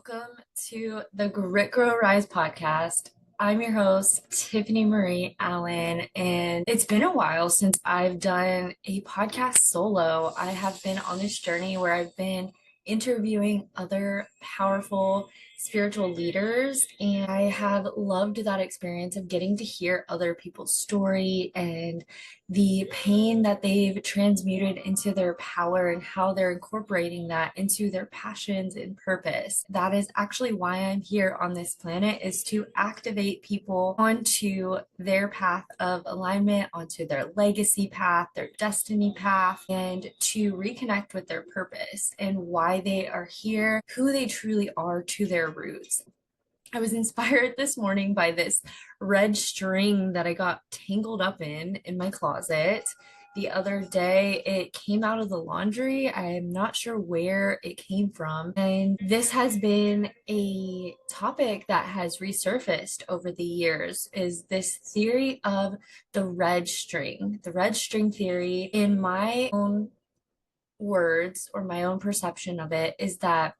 Welcome to the Grit Grow Rise podcast. I'm your host, Tiffany Marie Allen, and it's been a while since I've done a podcast solo. I have been on this journey where I've been interviewing other powerful spiritual leaders, and I have loved that experience of getting to hear other people's story and the pain that they've transmuted into their power and how they're incorporating that into their passions and purpose. That is actually why I'm here on this planet, is to activate people onto their path of alignment, onto their legacy path, their destiny path, and to reconnect with their purpose and why they are here, who they truly are to their roots. I was inspired this morning by this red string that I got tangled up in my closet. The other day, it came out of the laundry. I'm not sure where it came from. And this has been a topic that has resurfaced over the years, is this theory of the red string theory. In my own words, or my own perception of it, is that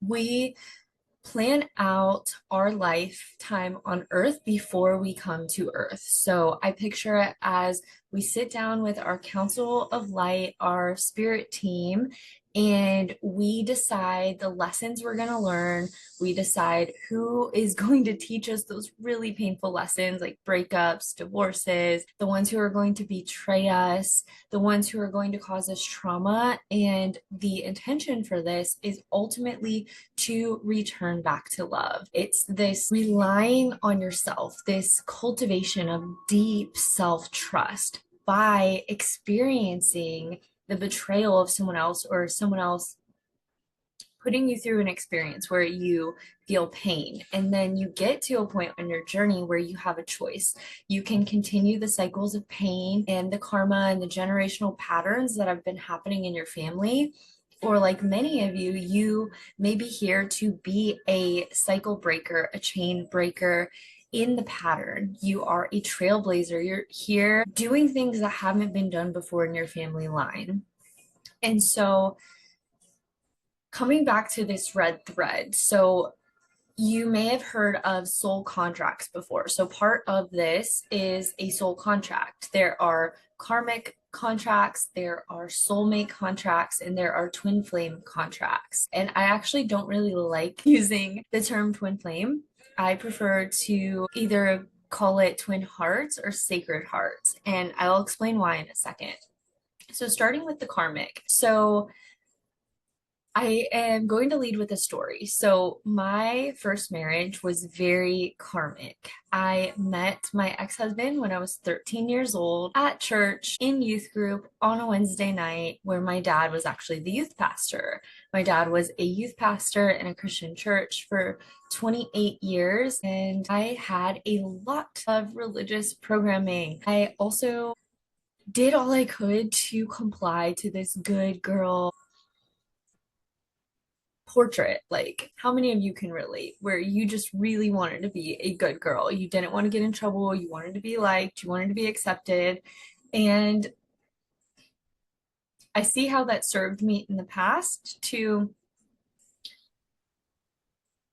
we plan out our lifetime on earth before we come to earth. So I picture it as we sit down with our council of light, our spirit team, and we decide the lessons we're going to learn. We decide who is going to teach us those really painful lessons, like breakups, divorces, the ones who are going to betray us, the ones who are going to cause us trauma. And the intention for this is ultimately to return back to love. It's this relying on yourself, this cultivation of deep self-trust by experiencing the betrayal of someone else, or someone else putting you through an experience where you feel pain. And then you get to a point on your journey where you have a choice. You can continue the cycles of pain and the karma and the generational patterns that have been happening in your family. Or like many of you, you may be here to be a cycle breaker, a chain breaker in the pattern. You are a trailblazer. You're here doing things that haven't been done before in your family line. And so coming back to this red thread, so you may have heard of soul contracts before. So part of this is a soul contract. There are karmic contracts, there are soulmate contracts, and there are twin flame contracts. And I actually don't really like using the term twin flame. I prefer to either call it twin hearts or sacred hearts. And I'll explain why in a second. So starting with the karmic. So I am going to lead with a story. So my first marriage was very karmic. I met my ex-husband when I was 13 years old at church in youth group on a Wednesday night, where my dad was actually the youth pastor. My dad was a youth pastor in a Christian church for 28 years, and I had a lot of religious programming. I also did all I could to comply to this good girl portrait. Like, how many of you can relate, where you just really wanted to be a good girl? You didn't want to get in trouble, you wanted to be liked, you wanted to be accepted. And I see how that served me in the past to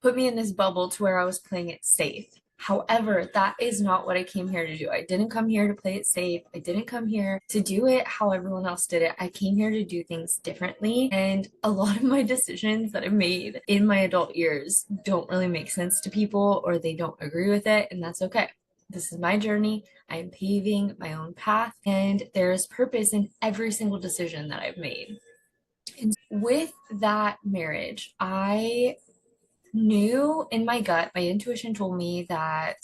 put me in this bubble to where I was playing it safe. However, that is not what I came here to do. I didn't come here to play it safe. I didn't come here to do it how everyone else did it. I came here to do things differently. And a lot of my decisions that I've made in my adult years don't really make sense to people, or they don't agree with it. And that's okay. This is my journey. I am paving my own path, and there is purpose in every single decision that I've made. And with that marriage, I knew in my gut, my intuition told me that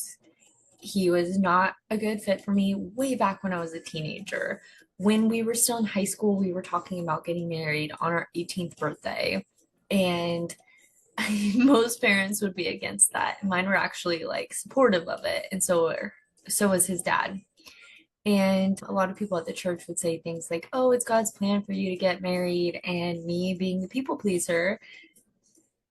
he was not a good fit for me way back when I was a teenager. When we were still in high school, we were talking about getting married on our 18th birthday. And most parents would be against that. Mine were actually like supportive of it. And so was his dad. And a lot of people at the church would say things like, oh, it's God's plan for you to get married. And me being the people pleaser,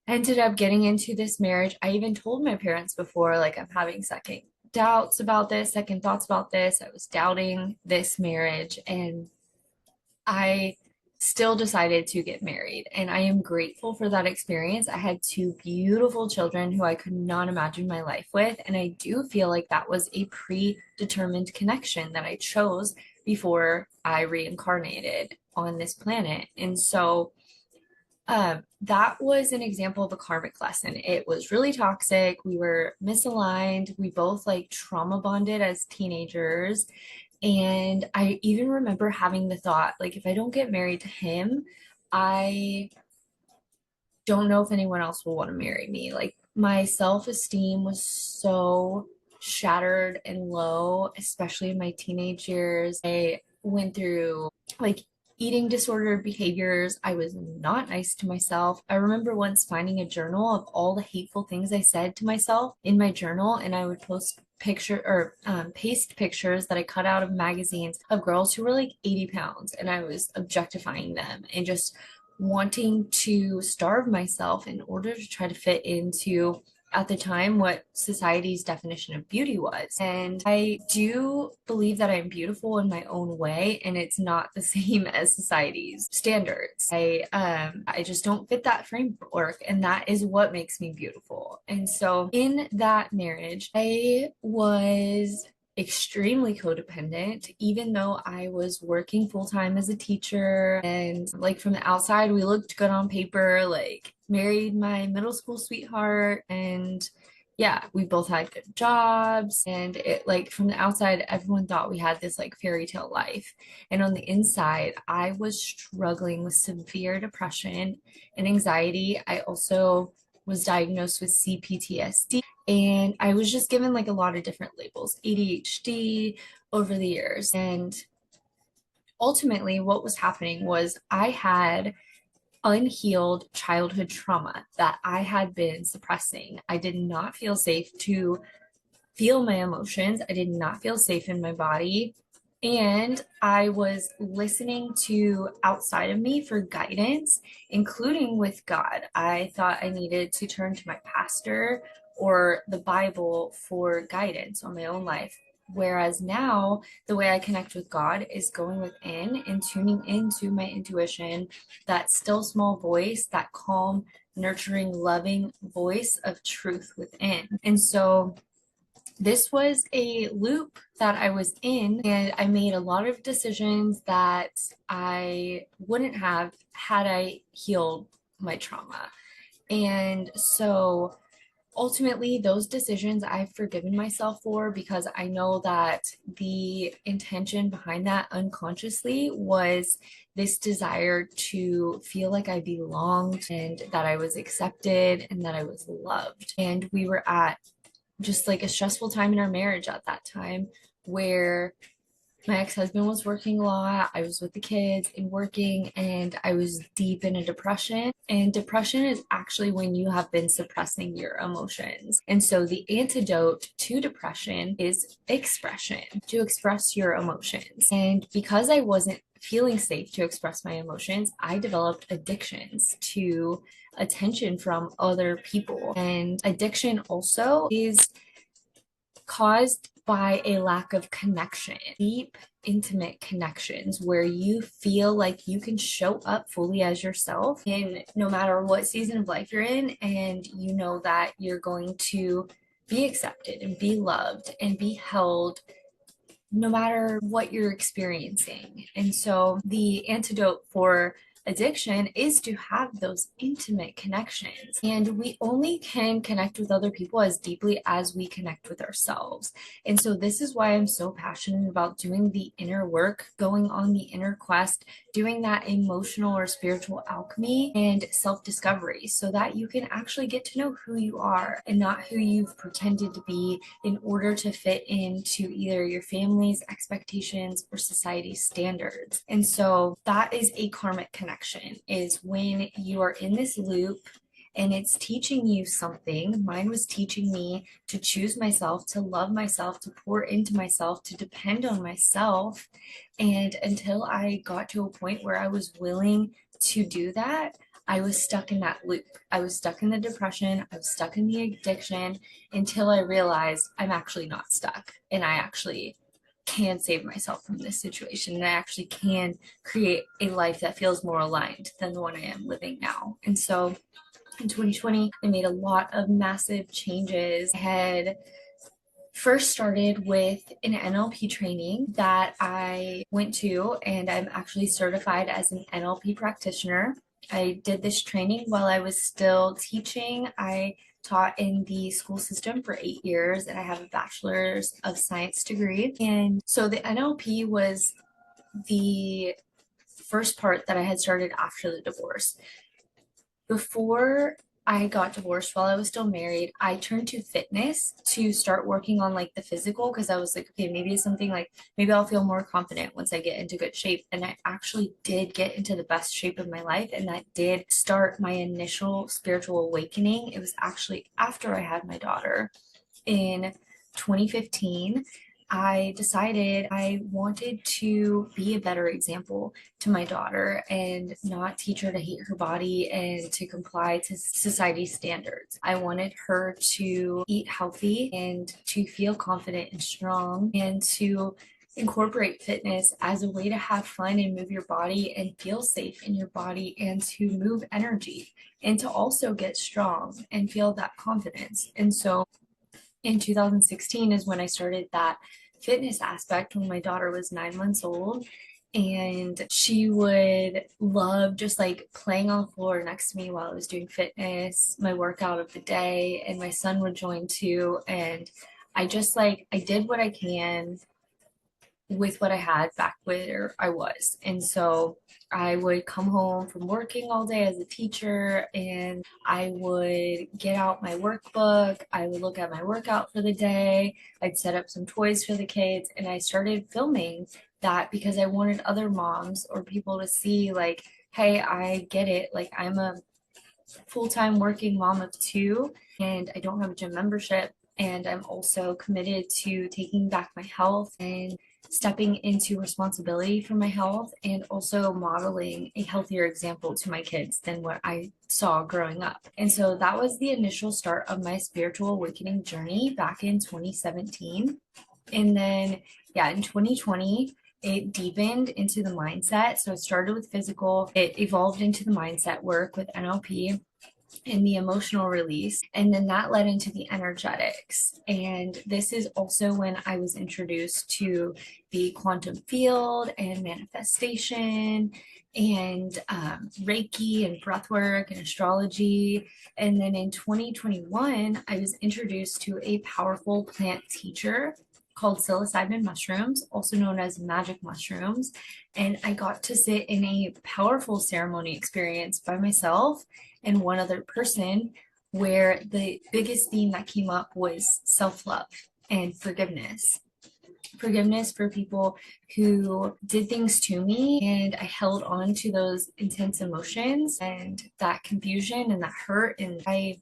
ended up getting into this marriage. I even told my parents before, like, I'm having second thoughts about this. I was doubting this marriage. And I still decided to get married. And I am grateful for that experience. I had two beautiful children who I could not imagine my life with. And I do feel like that was a predetermined connection that I chose before I reincarnated on this planet. And so that was an example of a karmic lesson. It was really toxic. We were misaligned. We both like trauma bonded as teenagers. And I even remember having the thought, like, if I don't get married to him, I don't know if anyone else will want to marry me. Like, my self-esteem was so shattered and low, especially in my teenage years. I went through like eating disorder behaviors. I was not nice to myself. I remember once finding a journal of all the hateful things I said to myself in my journal, and I would paste pictures that I cut out of magazines of girls who were like 80 pounds, and I was objectifying them and just wanting to starve myself in order to try to fit into, at the time, what society's definition of beauty was. And I do believe that I'm beautiful in my own way, and it's not the same as society's standards. I just don't fit that framework, and that is what makes me beautiful. And so in that marriage, I was extremely codependent, even though I was working full time as a teacher. And like from the outside, we looked good on paper, like married my middle school sweetheart. And yeah, we both had good jobs. And it, like, from the outside, everyone thought we had this like fairy tale life. And on the inside, I was struggling with severe depression and anxiety. I also was diagnosed with CPTSD, and I was just given like a lot of different labels, ADHD, over the years. And ultimately, what was happening was I had unhealed childhood trauma that I had been suppressing. I did not feel safe to feel my emotions. I did not feel safe in my body. And I was listening to outside of me for guidance, including with God. I thought I needed to turn to my pastor or the Bible for guidance on my own life. Whereas now, the way I connect with God is going within and tuning into my intuition, that still small voice, that calm, nurturing, loving voice of truth within. And so this was a loop that I was in, and I made a lot of decisions that I wouldn't have had I healed my trauma. And so ultimately, those decisions I've forgiven myself for, because I know that the intention behind that unconsciously was this desire to feel like I belonged and that I was accepted and that I was loved. And we were at just like a stressful time in our marriage at that time, where my ex-husband was working a lot, I was with the kids and working, and I was deep in a depression. And depression is actually when you have been suppressing your emotions. And so the antidote to depression is expression, to express your emotions. And because I wasn't feeling safe to express my emotions, I developed addictions to attention from other people. And addiction also is caused by a lack of connection, deep, intimate connections where you feel like you can show up fully as yourself in no matter what season of life you're in, and you know that you're going to be accepted and be loved and be held no matter what you're experiencing. And so the antidote for addiction is to have those intimate connections. And we only can connect with other people as deeply as we connect with ourselves. And so this is why I'm so passionate about doing the inner work, going on the inner quest, doing that emotional or spiritual alchemy and self-discovery, so that you can actually get to know who you are and not who you've pretended to be in order to fit into either your family's expectations or society's standards. And so that is a karmic connection, is when you are in this loop and it's teaching you something. Mine was teaching me to choose myself, to love myself, to pour into myself, to depend on myself. And until I got to a point where I was willing to do that, I was stuck in that loop. I was stuck in the depression. I was stuck in the addiction until I realized I'm actually not stuck and I actually can save myself from this situation, and I actually can create a life that feels more aligned than the one I am living now. And so in 2020, I made a lot of massive changes. I had first started with an NLP training that I went to, and I'm actually certified as an NLP practitioner. I did this training while I was still teaching. I taught in the school system for 8 years, and I have a bachelor's of science degree. And so the NLP was the first part that I had started after the divorce. Before I got divorced, while I was still married, I turned to fitness to start working on like the physical, because I was like, okay, maybe it's something like maybe I'll feel more confident once I get into good shape. And I actually did get into the best shape of my life, and that did start my initial spiritual awakening. It was actually after I had my daughter in 2015. I decided I wanted to be a better example to my daughter and not teach her to hate her body and to comply to society's standards. I wanted her to eat healthy and to feel confident and strong, and to incorporate fitness as a way to have fun and move your body and feel safe in your body, and to move energy, and to also get strong and feel that confidence. And so in 2016 is when I started that fitness aspect, when my daughter was 9 months old. And she would love just like playing on the floor next to me while I was doing fitness, my workout of the day, and my son would join too. And I just like, I did what I can with what I had back where I was. And so I would come home from working all day as a teacher, and I would get out my workbook. I would look at my workout for the day. I'd set up some toys for the kids, and I started filming that because I wanted other moms or people to see like, hey, I get it. Like, I'm a full-time working mom of two, and I don't have a gym membership. And I'm also committed to taking back my health and stepping into responsibility for my health, and also modeling a healthier example to my kids than what I saw growing up. And so that was the initial start of my spiritual awakening journey back in 2017. And then, yeah, in 2020, it deepened into the mindset. So it started with physical, it evolved into the mindset work with NLP and the emotional release. And then that led into the energetics. And this is also when I was introduced to the quantum field and manifestation and Reiki and breathwork and astrology. And then in 2021, I was introduced to a powerful plant teacher called psilocybin mushrooms, also known as magic mushrooms. And I got to sit in a powerful ceremony experience by myself and one other person, where the biggest theme that came up was self-love and forgiveness. Forgiveness for people who did things to me, and I held on to those intense emotions and that confusion and that hurt, and I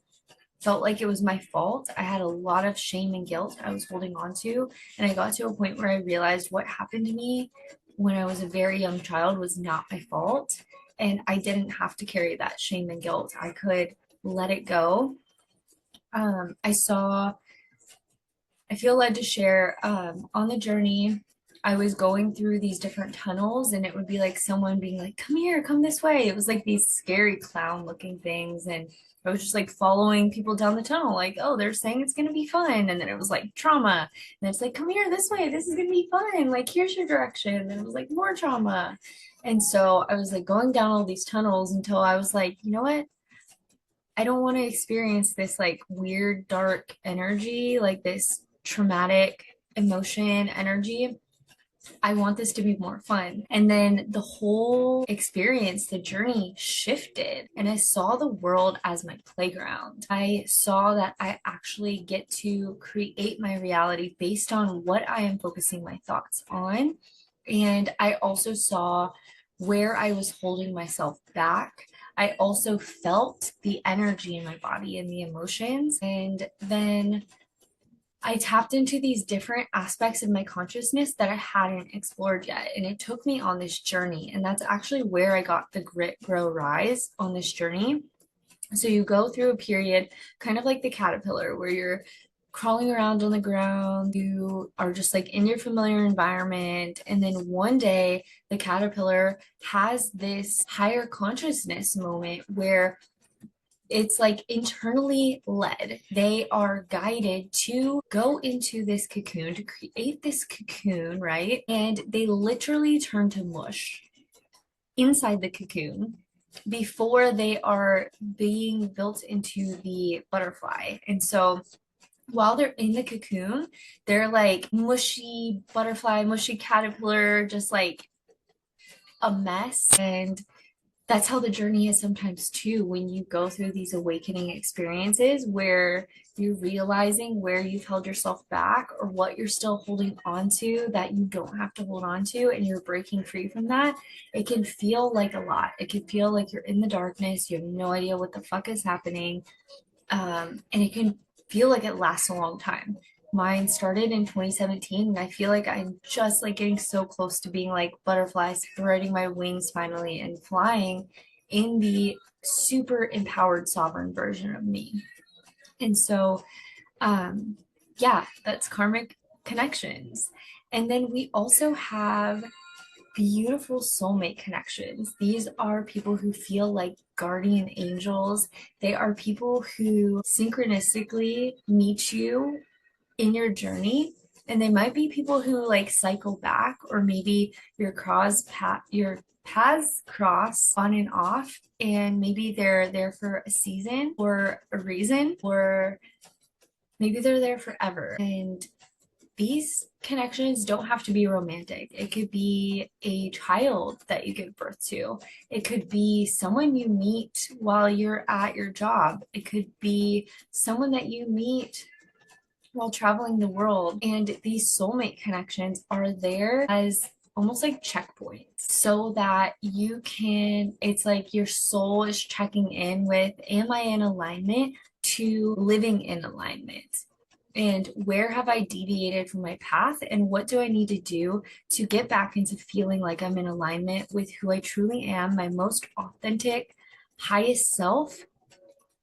felt like it was my fault. I had a lot of shame and guilt I was holding on to, and I got to a point where I realized what happened to me when I was a very young child was not my fault. And I didn't have to carry that shame and guilt. I could let it go. I feel led to share on the journey. I was going through these different tunnels, and it would be like someone being like, come here, come this way. It was like these scary clown looking things. And I was just like following people down the tunnel, like, oh, they're saying it's going to be fun. And then it was like trauma. And it's like, come here this way. This is going to be fun. Like, here's your direction. And it was like more trauma. And so I was like going down all these tunnels until I was like, you know what? I don't want to experience this like weird, dark energy, like this traumatic emotion energy. I want this to be more fun. And then the whole experience, the journey shifted, and I saw the world as my playground. I saw that I actually get to create my reality based on what I am focusing my thoughts on. And I also saw where I was holding myself back. I also felt the energy in my body and the emotions. And then I tapped into these different aspects of my consciousness that I hadn't explored yet. And it took me on this journey. And that's actually where I got the grit, grow, rise on this journey. So you go through a period kind of like the caterpillar, where you're crawling around on the ground. You are just like in your familiar environment. And then one day, the caterpillar has this higher consciousness moment where it's like internally led. They are guided to go into this cocoon, to create this cocoon, right? And they literally turn to mush inside the cocoon before they are being built into the butterfly. And so while they're in the cocoon, they're like mushy butterfly, mushy caterpillar, just like a mess. And that's how the journey is sometimes too, when you go through these awakening experiences where you're realizing where you've held yourself back or what you're still holding on to that you don't have to hold on to, and you're breaking free from that. It can feel like a lot. It can feel like you're in the darkness, you have no idea what the fuck is happening, and it can feel like it lasts a long time. Mine started in 2017, and I feel like I'm just like getting so close to being like butterflies, spreading my wings finally and flying in the super empowered sovereign version of me. And so, um, yeah, that's karmic connections. And then we also have beautiful soulmate connections. These are people who feel like guardian angels. They are people who synchronistically meet you in your journey. And they might be people who like cycle back, or maybe your paths cross on and off, and maybe they're there for a season or a reason, or maybe they're there forever. And these connections don't have to be romantic. It could be a child that you give birth to. It could be someone you meet while you're at your job. It could be someone that you meet while traveling the world. And these soulmate connections are there as almost like checkpoints so that you can, it's like your soul is checking in with, am I in alignment to living in alignment? And where have I deviated from my path? And what do I need to do to get back into feeling like I'm in alignment with who I truly am, my most authentic, highest self,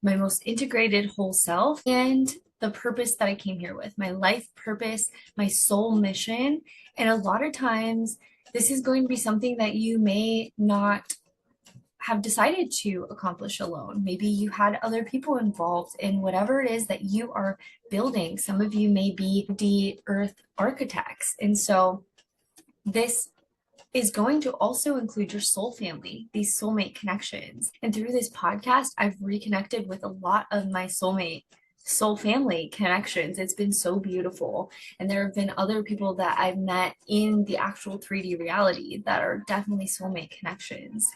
my most integrated whole self, and the purpose that I came here with, my life purpose, my soul mission. And a lot of times, this is going to be something that you may not have decided to accomplish alone. Maybe you had other people involved in whatever it is that you are building. Some of you may be the earth architects. And so this is going to also include your soul family, these soulmate connections. And through this podcast, I've reconnected with a lot of my soul family connections. It's been so beautiful. And there have been other people that I've met in the actual 3D reality that are definitely soulmate connections.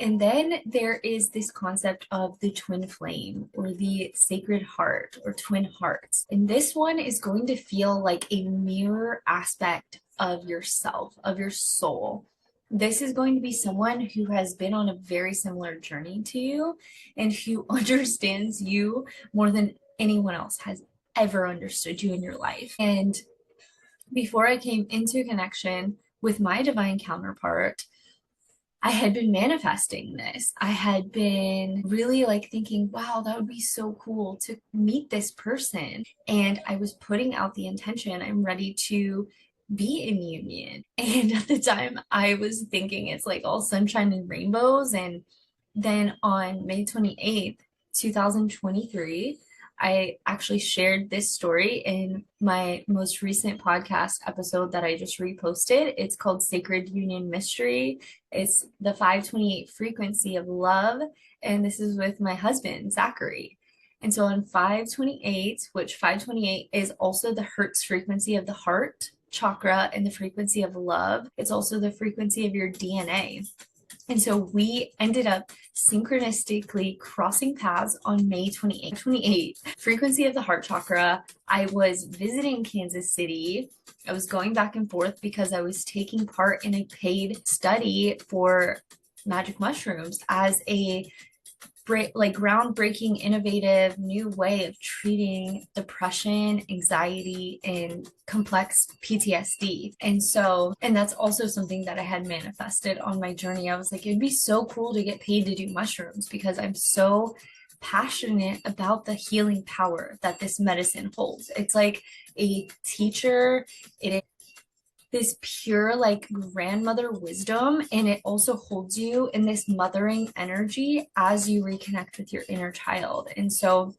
And then there is this concept of the twin flame or the sacred heart or twin hearts. And this one is going to feel like a mirror aspect of yourself, of your soul. This is going to be someone who has been on a very similar journey to you and who understands you more than anyone else has ever understood you in your life. And before I came into connection with my divine counterpart, I had been manifesting this. I had been really like thinking, wow, that would be so cool to meet this person. And I was putting out the intention, I'm ready to be in union. And at the time, I was thinking it's like all sunshine and rainbows. And then on May 28th, 2023, I actually shared this story in my most recent podcast episode that I just reposted. It's called Sacred Union Mystery. It's the 528 frequency of love. And this is with my husband, Zachary. And so on 528, which 528 is also the Hertz frequency of the heart chakra and the frequency of love, it's also the frequency of your DNA. And so we ended up synchronistically crossing paths on May 28th, frequency of the heart chakra. I was visiting Kansas City. I was going back and forth because I was taking part in a paid study for magic mushrooms as a groundbreaking, innovative new way of treating depression, anxiety, and complex PTSD. And that's also something that I had manifested on my journey. I was like, it'd be so cool to get paid to do mushrooms because I'm so passionate about the healing power that this medicine holds. It's like a teacher. It is this pure like grandmother wisdom, and it also holds you in this mothering energy as you reconnect with your inner child. And so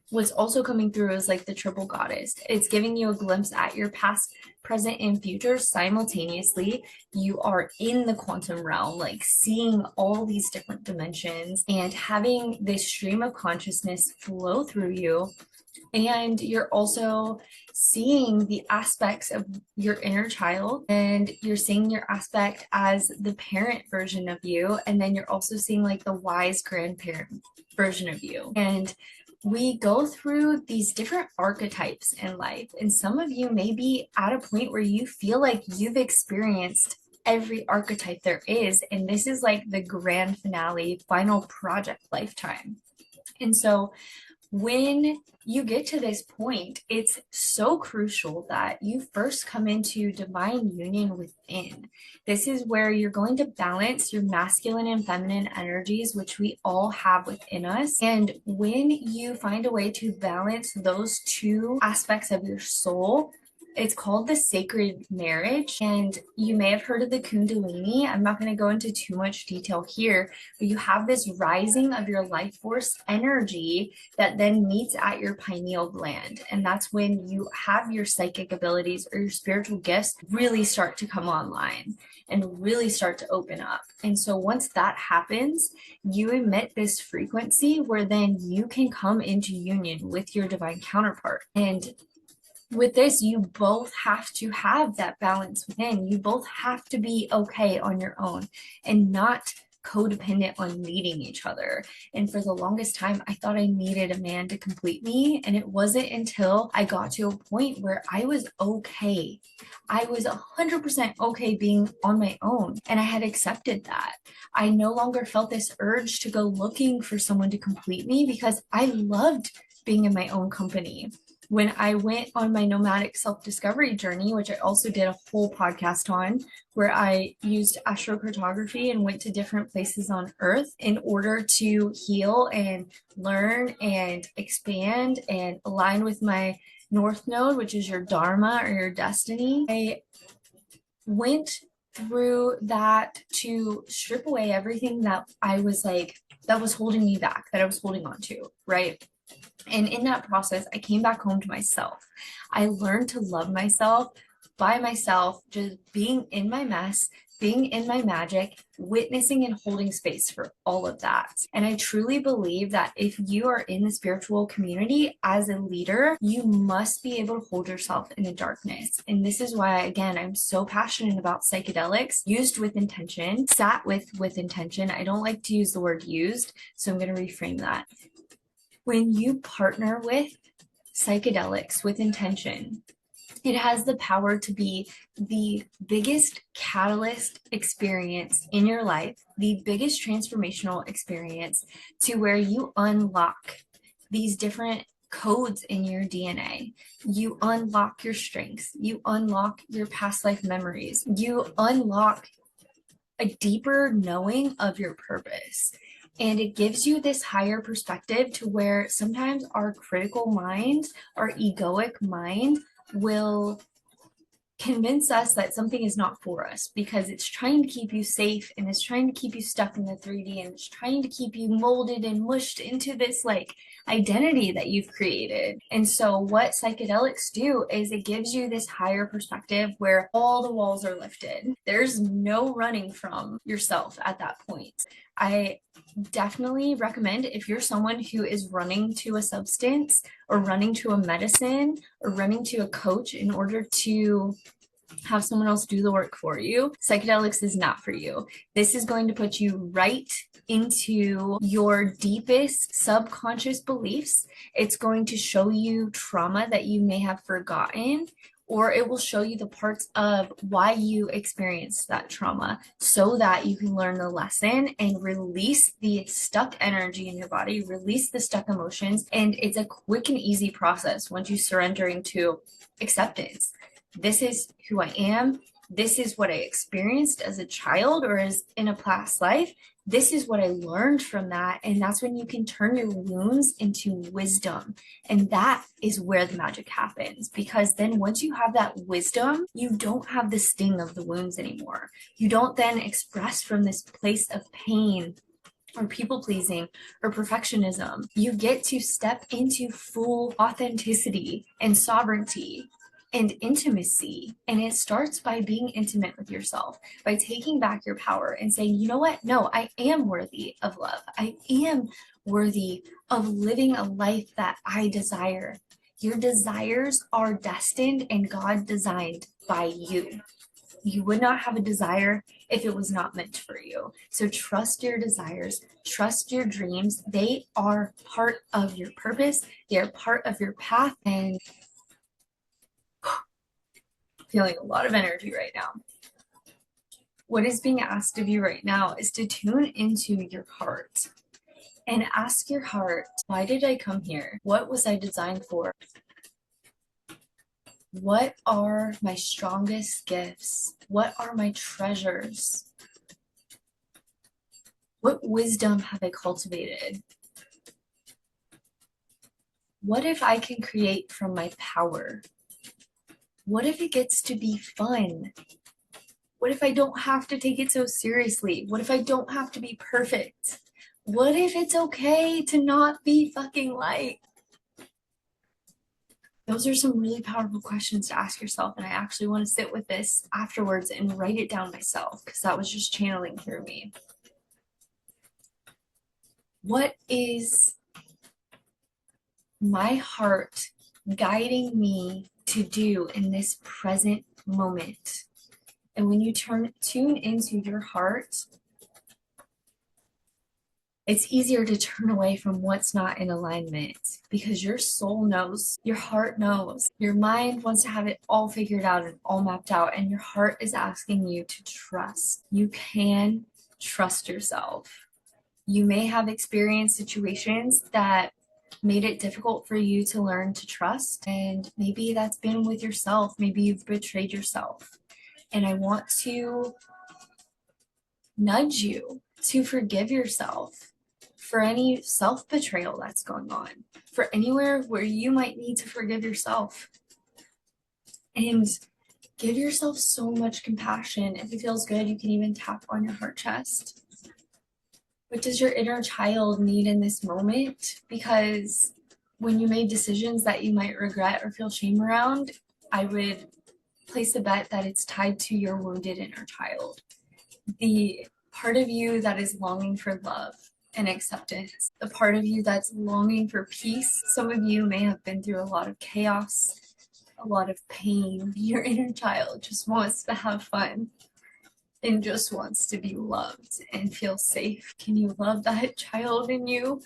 what's also coming through is like the triple goddess. It's giving you a glimpse at your past, present, and future simultaneously. You are in the quantum realm, like seeing all these different dimensions and having this stream of consciousness flow through you. And you're also seeing the aspects of your inner child, and you're seeing your aspect as the parent version of you. And then you're also seeing like the wise grandparent version of you. And we go through these different archetypes in life. And some of you may be at a point where you feel like you've experienced every archetype there is. And this is like the grand finale, final project lifetime. And so when you get to this point, it's so crucial that you first come into divine union within. This is where you're going to balance your masculine and feminine energies, which we all have within us. And when you find a way to balance those two aspects of your soul, it's called the sacred marriage. And you may have heard of the Kundalini. I'm not going to go into too much detail here, but you have this rising of your life force energy that then meets at your pineal gland. And that's when you have your psychic abilities or your spiritual gifts really start to come online and really start to open up. And so once that happens, you emit this frequency where then you can come into union with your divine counterpart. And with this, you both have to have that balance within. You both have to be okay on your own and not codependent on needing each other. And for the longest time, I thought I needed a man to complete me. And it wasn't until I got to a point where I was okay. I was 100% okay being on my own. And I had accepted that. I no longer felt this urge to go looking for someone to complete me because I loved being in my own company. When I went on my nomadic self-discovery journey, which I also did a whole podcast on, where I used astrocartography and went to different places on Earth in order to heal and learn and expand and align with my North Node, which is your Dharma or your destiny. I went through that to strip away everything that I was like, that was holding me back, that I was holding on to, right? And in that process, I came back home to myself. I learned to love myself by myself, just being in my mess, being in my magic, witnessing and holding space for all of that. And I truly believe that if you are in the spiritual community as a leader, you must be able to hold yourself in the darkness. And this is why, again, I'm so passionate about psychedelics used with intention, sat with intention. I don't like to use the word used, so I'm going to reframe that. When you partner with psychedelics with intention, it has the power to be the biggest catalyst experience in your life, the biggest transformational experience to where you unlock these different codes in your DNA. You unlock your strengths. You unlock your past life memories. You unlock a deeper knowing of your purpose. And it gives you this higher perspective to where sometimes our critical mind, our egoic mind will convince us that something is not for us because it's trying to keep you safe and it's trying to keep you stuck in the 3D and it's trying to keep you molded and mushed into this like identity that you've created. And so what psychedelics do is it gives you this higher perspective where all the walls are lifted. There's no running from yourself at that point. I definitely recommend if you're someone who is running to a substance or running to a medicine or running to a coach in order to have someone else do the work for you, psychedelics is not for you. This is going to put you right into your deepest subconscious beliefs. It's going to show you trauma that you may have forgotten, or it will show you the parts of why you experienced that trauma so that you can learn the lesson and release the stuck energy in your body, release the stuck emotions. And it's a quick and easy process once you surrender into acceptance. This is who I am. This is what I experienced as a child or as in a past life. this is what I learned from that. And that's when you can turn your wounds into wisdom. And that is where the magic happens. Because then once you have that wisdom, you don't have the sting of the wounds anymore. You don't then express from this place of pain or people pleasing or perfectionism. You get to step into full authenticity and sovereignty and intimacy. And it starts by being intimate with yourself, by taking back your power and saying, you know what? No, I am worthy of love. I am worthy of living a life that I desire. Your desires are destined and God designed by you. You would not have a desire if it was not meant for you. So trust your desires, trust your dreams. They are part of your purpose. They are part of your path. And feeling a lot of energy right now. What is being asked of you right now is to tune into your heart and ask your heart, why did I come here? What was I designed for? What are my strongest gifts? What are my treasures? What wisdom have I cultivated? What if I can create from my power? What if it gets to be fun? What if I don't have to take it so seriously? What if I don't have to be perfect? What if it's okay to not be fucking light? Those are some really powerful questions to ask yourself. And I actually want to sit with this afterwards and write it down myself because that was just channeling through me. What is my heart guiding me to do in this present moment? And when you tune into your heart, it's easier to turn away from what's not in alignment because your soul knows, your heart knows, your mind wants to have it all figured out and all mapped out, and your heart is asking you to trust. You can trust yourself. You may have experienced situations that made it difficult for you to learn to trust, and maybe that's been with yourself. Maybe you've betrayed yourself. And I want to nudge you to forgive yourself for any self-betrayal that's going on, for anywhere where you might need to forgive yourself. And give yourself so much compassion. If it feels good, you can even tap on your heart chest. What does your inner child need in this moment? Because when you made decisions that you might regret or feel shame around, I would place a bet that it's tied to your wounded inner child. The part of you that is longing for love and acceptance, the part of you that's longing for peace. Some of you may have been through a lot of chaos, a lot of pain. Your inner child just wants to have fun and just wants to be loved and feel safe. Can you love that child in you?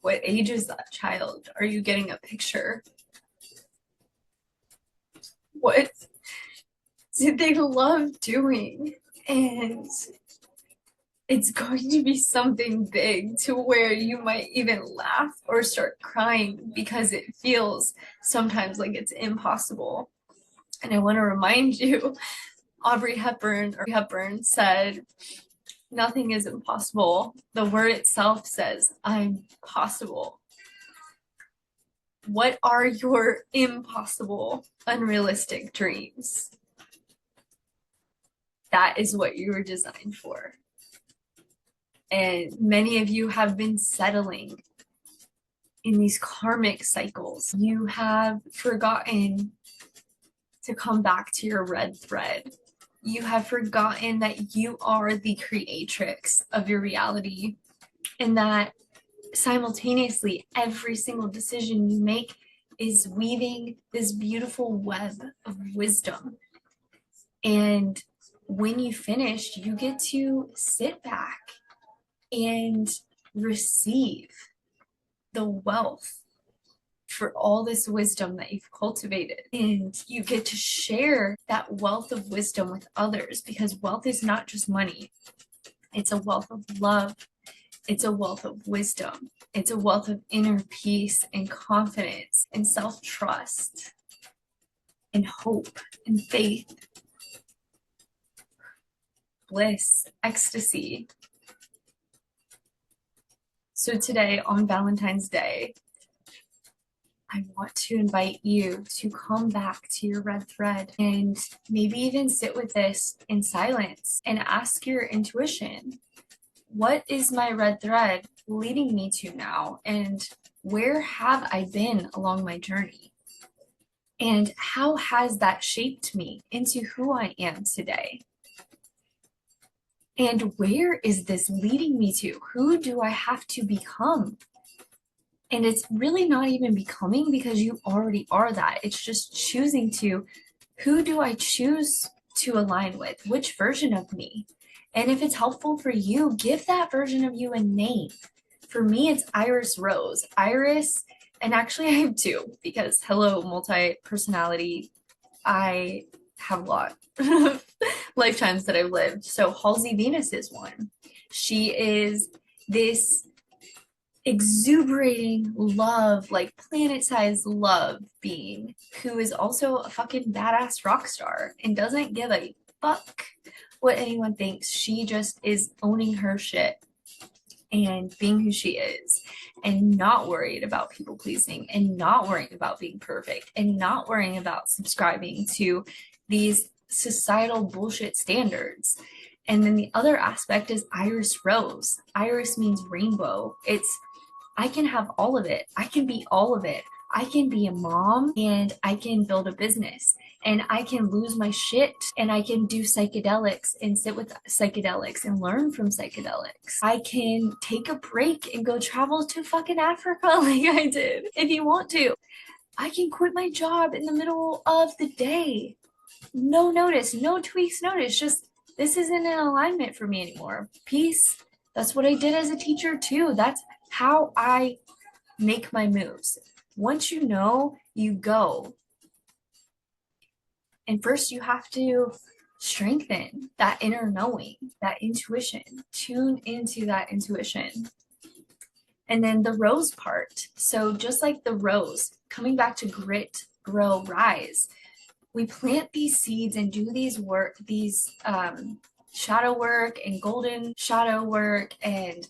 What age is that child? Are you getting a picture? What did they love doing? And it's going to be something big to where you might even laugh or start crying because it feels sometimes like it's impossible. And I want to remind you, Audrey Hepburn said, nothing is impossible. The word itself says, I'm possible. What are your impossible, unrealistic dreams? That is what you were designed for. And many of you have been settling in these karmic cycles. You have forgotten to come back to your red thread. You have forgotten that you are the creatrix of your reality, and that simultaneously every single decision you make is weaving this beautiful web of wisdom. And when you finish, you get to sit back and receive the wealth for all this wisdom that you've cultivated. And you get to share that wealth of wisdom with others, because wealth is not just money. It's a wealth of love. It's a wealth of wisdom. It's a wealth of inner peace and confidence and self-trust and hope and faith, bliss, ecstasy. So today on Valentine's Day, I want to invite you to come back to your red thread and maybe even sit with this in silence and ask your intuition, what is my red thread leading me to now? And where have I been along my journey? And how has that shaped me into who I am today? And where is this leading me to? Who do I have to become? And it's really not even becoming, because you already are that. It's just choosing to, who do I choose to align with? Which version of me? And if it's helpful for you, give that version of you a name. For me, it's Iris Rose. Iris, and actually I have two, because hello, multi-personality. I have a lot of lifetimes that I've lived. So Halsey Venus is one. She is this exuberating love, like planet-sized love being, who is also a fucking badass rock star and doesn't give a fuck what anyone thinks. She just is owning her shit and being who she is, and not worried about people pleasing, and not worrying about being perfect, and not worrying about subscribing to these societal bullshit standards. And then the other aspect is Iris Rose. Iris means rainbow. It's, I can have all of it. I can be all of it. I can be a mom, and I can build a business, and I can lose my shit, and I can do psychedelics and sit with psychedelics and learn from psychedelics. I can take a break and go travel to fucking Africa like I did if you want to. I can quit my job in the middle of the day. No notice, no 2 weeks notice, just this isn't in alignment for me anymore. Peace. That's what I did as a teacher too. That's how I make my moves. Once you know, you go. And first you have to strengthen that inner knowing, that intuition, tune into that intuition. And then the rose part. So just like the rose, coming back to grit, grow, rise, we plant these seeds and do these shadow work and golden shadow work, and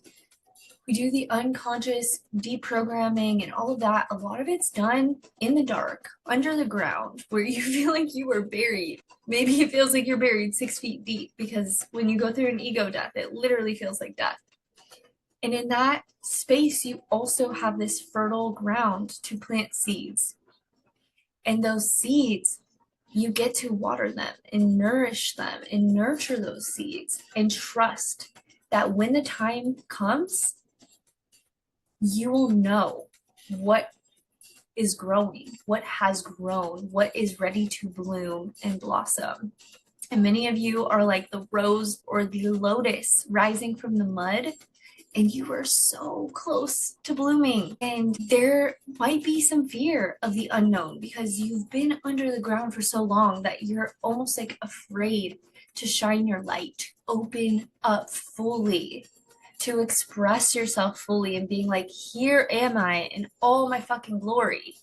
we do the unconscious deprogramming and all of that. A lot of it's done in the dark, under the ground, where you feel like you were buried. Maybe it feels like you're buried 6 feet deep, because when you go through an ego death, it literally feels like death. And in that space, you also have this fertile ground to plant seeds. And those seeds, you get to water them and nourish them and nurture those seeds, and trust that when the time comes, you will know what is growing, what has grown, what is ready to bloom and blossom. And many of you are like the rose or the lotus rising from the mud, and you are so close to blooming. And there might be some fear of the unknown, because you've been under the ground for so long that you're almost like afraid to shine your light, open up fully, to express yourself fully, and being like, here am I in all my fucking glory.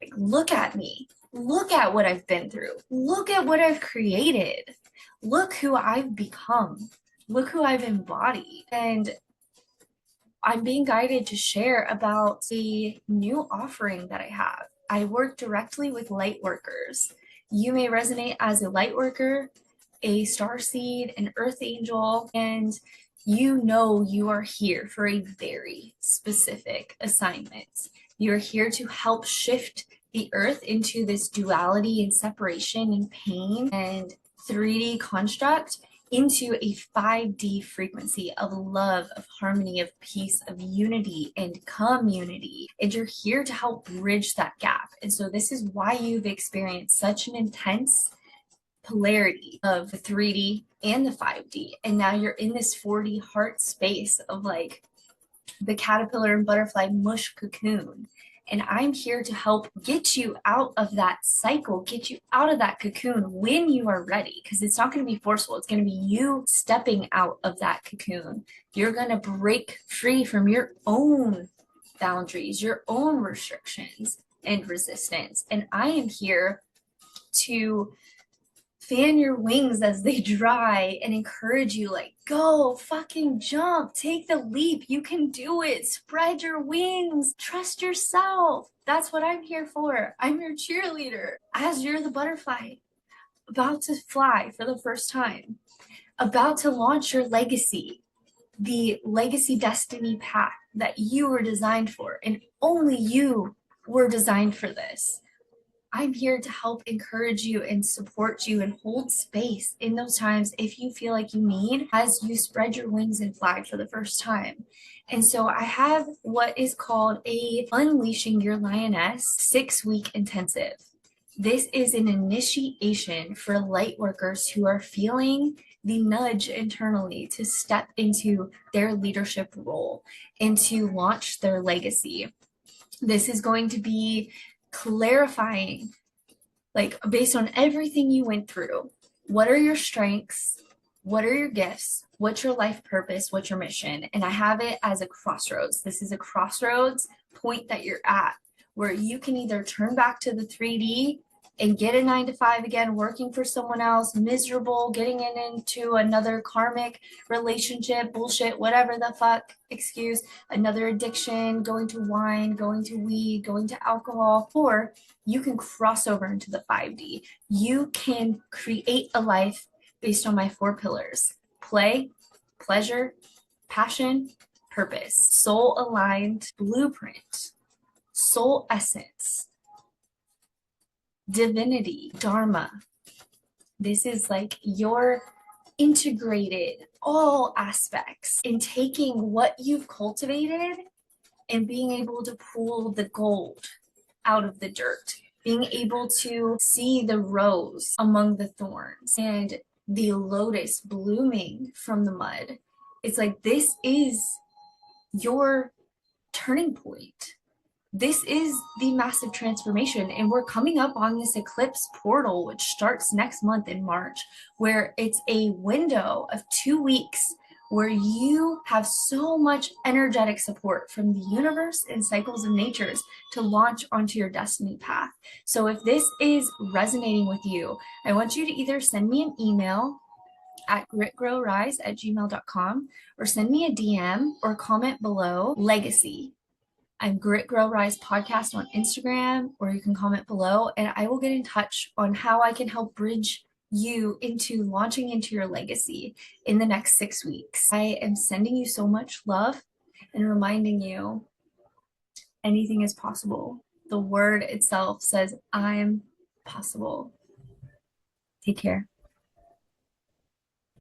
Like, look at me. Look at what I've been through. Look at what I've created. Look who I've become. Look who I've embodied. And I'm being guided to share about the new offering that I have. I work directly with Lightworkers. You may resonate as a Lightworker, a starseed, an earth angel, and you know you are here for a very specific assignment. You're here to help shift the earth into this duality and separation and pain and 3D construct into a 5D frequency of love, of harmony, of peace, of unity and community. And you're here to help bridge that gap. And so this is why you've experienced such an intense polarity of the 3D and the 5D. And now you're in this 4D heart space of like the caterpillar and butterfly mush cocoon. And I'm here to help get you out of that cycle, get you out of that cocoon when you are ready, because it's not going to be forceful. It's going to be you stepping out of that cocoon. You're going to break free from your own boundaries, your own restrictions and resistance. And I am here to fan your wings as they dry and encourage you, like, go fucking jump, take the leap, you can do it, spread your wings, trust yourself. That's what I'm here for. I'm your cheerleader as you're the butterfly about to fly for the first time, about to launch your legacy, the legacy destiny path that you were designed for, and only you were designed for this. I'm here to help encourage you and support you and hold space in those times if you feel like you need as you spread your wings and fly for the first time. And so I have what is called a Unleashing Your Lioness 6-week intensive. This is an initiation for light workers who are feeling the nudge internally to step into their leadership role and to launch their legacy. This is going to be clarifying, like, based on everything you went through, what are your strengths, what are your gifts, what's your life purpose, what's your mission. And I have it as a crossroads. This is a crossroads point that you're at where you can either turn back to the 3D and get a 9-to-5 again, working for someone else, miserable, getting into another karmic relationship, bullshit, whatever the fuck, excuse, another addiction, going to wine, going to weed, going to alcohol, or you can cross over into the 5D. You can create a life based on my 4 pillars: play, pleasure, passion, purpose, soul aligned blueprint, soul essence, divinity, dharma. This is like your integrated all aspects in taking what you've cultivated and being able to pull the gold out of the dirt, being able to see the rose among the thorns and the lotus blooming from the mud. It's like, this is your turning point. This is the massive transformation, and we're coming up on this eclipse portal, which starts next month in March, where it's a window of 2 weeks where you have so much energetic support from the universe and cycles of natures to launch onto your destiny path. So if this is resonating with you, I want you to either send me an email at gritgrowrise@gmail.com or send me a DM or comment below legacy. I'm Grit Grow Rise Podcast on Instagram, or you can comment below and I will get in touch on how I can help bridge you into launching into your legacy in the next 6 weeks. I am sending you so much love and reminding you anything is possible. The word itself says I'm possible. Take care.